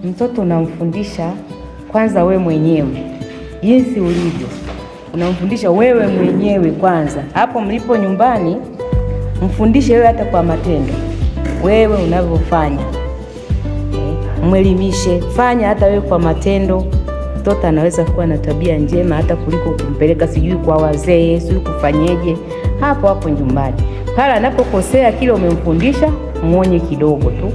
Mtoto unamfundisha kwanza wewe mwenyewe jinsi ulivyo, unamfundisha wewe mwenyewe kwanza. Hapo mlipo nyumbani, mfundishe wewe hata kwa matendo, wewe unavyofanya. Mwelimishe, fanya hata wewe kwa matendo. Mtoto anaweza kuwa na tabia njema hata kuliko kumpeleka sijui kwa wazee, sijui kufanyeje. Hapo nyumbani, pale anapokosea kile umemfundisha, muonye kidogo tu,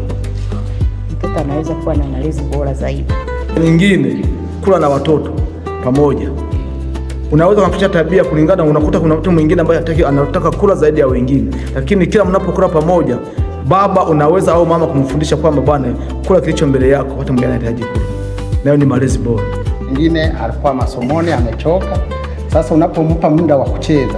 mtoto anaweza kuwa na malezi bora zaidi. Nyingine, kula na watoto pamoja. Unaweza kuficha tabia kulingana, unakuta kuna mtu mwingine ambaye anataka kula zaidi ya wengine, lakini kila mnapokula pamoja, baba unaweza au mama kumfundisha kwamba bwana, kula kilicho mbele yako, hata mwingine anahitaji kula. Nayo ni malezi bora. Mwingine alikuwa masomoni amechoka, sasa unapompa muda wa kucheza,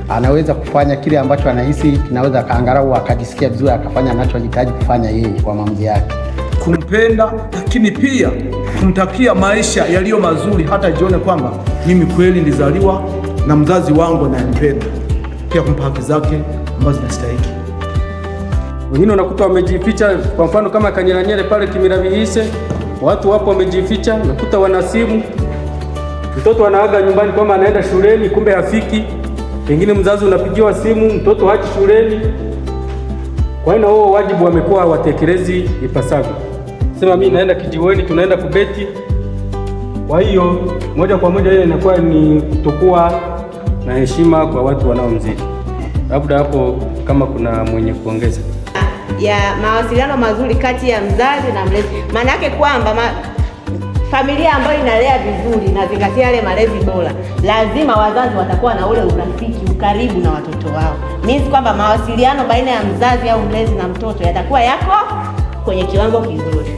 anaweza kufanya kile ambacho anahisi kinaweza kaangalau akajisikia vizuri, akafanya anachohitaji kufanya yeye kwa maamuzi yake. Kumpenda, lakini pia kumtakia maisha yaliyo mazuri, hata jione kwamba mimi kweli nilizaliwa na mzazi wangu ananipenda. Pia kumpa haki zake ambazo zinastahili. Wengine unakuta wamejificha, kwa mfano kama Kanyeranyere pale Kimiravihise, watu wapo wamejificha, unakuta wana simu. Mtoto anaaga nyumbani kwamba anaenda shuleni, kumbe hafiki. Pengine mzazi unapigiwa simu, mtoto haji shuleni. Kwa hiyo wao wajibu wamekuwa watekelezi ipasavyo. Sema mimi naenda kijiweni, tunaenda kubeti. Kwa hiyo moja kwa moja ile inakuwa ni kutokuwa na heshima kwa watu wanaomzidi. Labda hapo kama kuna mwenye kuongeza ya mawasiliano mazuri kati ya mzazi na mlezi. Maana yake kwamba familia ambayo inalea vizuri na zingatia yale malezi bora, lazima wazazi watakuwa na ule urafiki, ukaribu na watoto wao. Means kwamba mawasiliano baina ya mzazi au mlezi na mtoto yatakuwa yako kwenye kiwango kizuri.